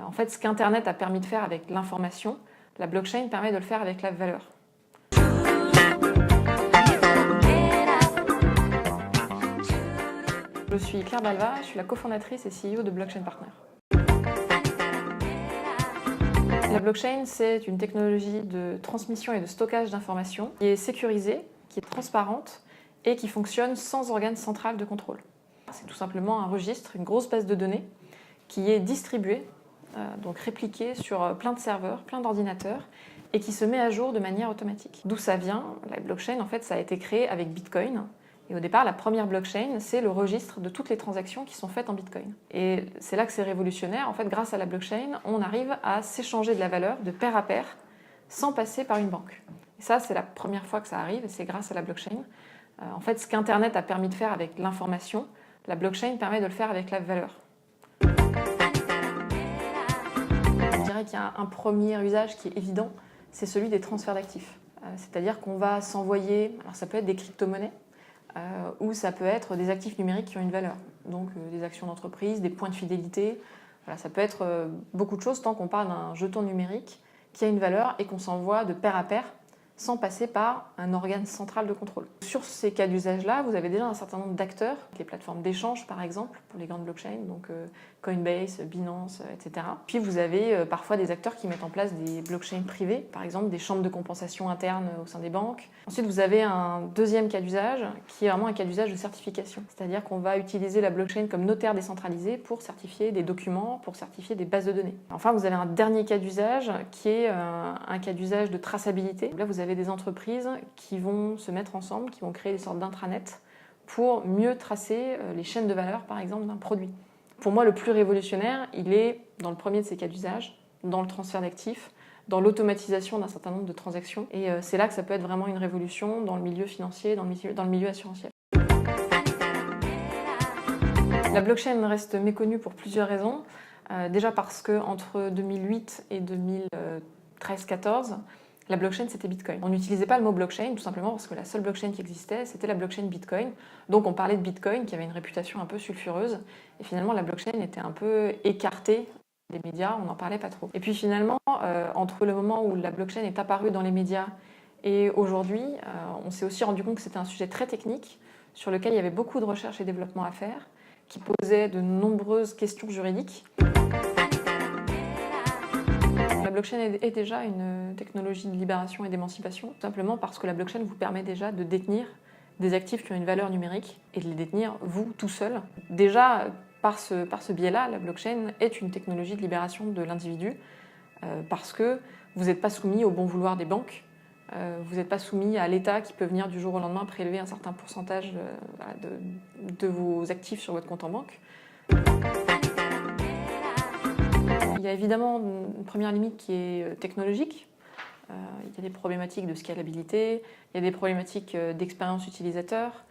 En fait, ce qu'Internet a permis de faire avec l'information, la blockchain permet de le faire avec la valeur. Je suis Claire Balva, je suis la cofondatrice et CEO de Blockchain Partner. La blockchain, c'est une technologie de transmission et de stockage d'informations qui est sécurisée, qui est transparente et qui fonctionne sans organe central de contrôle. C'est tout simplement un registre, une grosse base de données qui est distribuée, donc répliquée sur plein de serveurs, plein d'ordinateurs et qui se met à jour de manière automatique. D'où ça vient? La blockchain, en fait, ça a été créé avec Bitcoin. Et au départ, la première blockchain, c'est le registre de toutes les transactions qui sont faites en Bitcoin. Et c'est là que c'est révolutionnaire. En fait, grâce à la blockchain, on arrive à s'échanger de la valeur de pair à pair sans passer par une banque. Et ça, c'est la première fois que ça arrive et c'est grâce à la blockchain. En fait, ce qu'Internet a permis de faire avec l'information, la blockchain permet de le faire avec la valeur. Je dirais qu'il y a un premier usage qui est évident, c'est celui des transferts d'actifs. C'est-à-dire qu'on va s'envoyer, alors ça peut être des crypto-monnaies, ou ça peut être des actifs numériques qui ont une valeur. Donc des actions d'entreprise, des points de fidélité. Voilà, ça peut être beaucoup de choses tant qu'on parle d'un jeton numérique qui a une valeur et qu'on s'envoie de pair à pair sans passer par un organe central de contrôle. Sur ces cas d'usage-là, vous avez déjà un certain nombre d'acteurs, les plateformes d'échange par exemple, pour les grandes blockchains, donc Coinbase, Binance, etc. Puis vous avez parfois des acteurs qui mettent en place des blockchains privées, par exemple des chambres de compensation internes au sein des banques. Ensuite, vous avez un deuxième cas d'usage qui est vraiment un cas d'usage de certification. C'est-à-dire qu'on va utiliser la blockchain comme notaire décentralisé pour certifier des documents, pour certifier des bases de données. Enfin, vous avez un dernier cas d'usage qui est un cas d'usage de traçabilité. Là, vous avez des entreprises qui vont se mettre ensemble, qui vont créer des sortes d'intranets pour mieux tracer les chaînes de valeur, par exemple, d'un produit. Pour moi, le plus révolutionnaire, il est dans le premier de ces cas d'usage, dans le transfert d'actifs, dans l'automatisation d'un certain nombre de transactions. Et c'est là que ça peut être vraiment une révolution dans le milieu financier, dans le milieu assurantiel. La blockchain reste méconnue pour plusieurs raisons. Déjà parce qu'entre 2008 et 2013-14, la blockchain, c'était Bitcoin. On n'utilisait pas le mot blockchain, tout simplement parce que la seule blockchain qui existait, c'était la blockchain Bitcoin. Donc on parlait de Bitcoin, qui avait une réputation un peu sulfureuse. Et finalement, la blockchain était un peu écartée des médias, on n'en parlait pas trop. Et puis finalement, entre le moment où la blockchain est apparue dans les médias et aujourd'hui, on s'est aussi rendu compte que c'était un sujet très technique, sur lequel il y avait beaucoup de recherche et développement à faire, qui posait de nombreuses questions juridiques. La blockchain est déjà une technologie de libération et d'émancipation, tout simplement parce que la blockchain vous permet déjà de détenir des actifs qui ont une valeur numérique et de les détenir vous tout seul. Déjà, par ce biais-là, la blockchain est une technologie de libération de l'individu parce que vous n'êtes pas soumis au bon vouloir des banques, vous n'êtes pas soumis à l'État qui peut venir du jour au lendemain prélever un certain pourcentage de vos actifs sur votre compte en banque. Il y a évidemment une première limite qui est technologique. Il y a des problématiques de scalabilité, il y a des problématiques d'expérience utilisateur.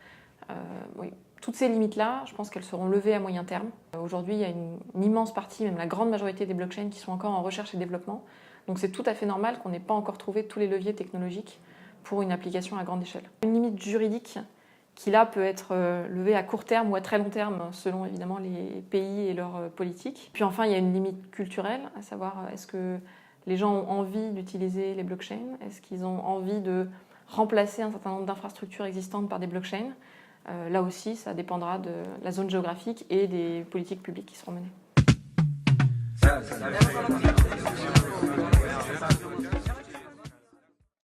Oui. Toutes ces limites-là, je pense qu'elles seront levées à moyen terme. Aujourd'hui, il y a une immense partie, même la grande majorité des blockchains qui sont encore en recherche et développement. Donc c'est tout à fait normal qu'on n'ait pas encore trouvé tous les leviers technologiques pour une application à grande échelle. Une limite juridique qui là peut être levée à court terme ou à très long terme selon évidemment les pays et leurs politiques. Puis enfin, il y a une limite culturelle, à savoir est-ce que les gens ont envie d'utiliser les blockchains? Est-ce qu'ils ont envie de remplacer un certain nombre d'infrastructures existantes par des blockchains? Là aussi, ça dépendra de la zone géographique et des politiques publiques qui seront menées.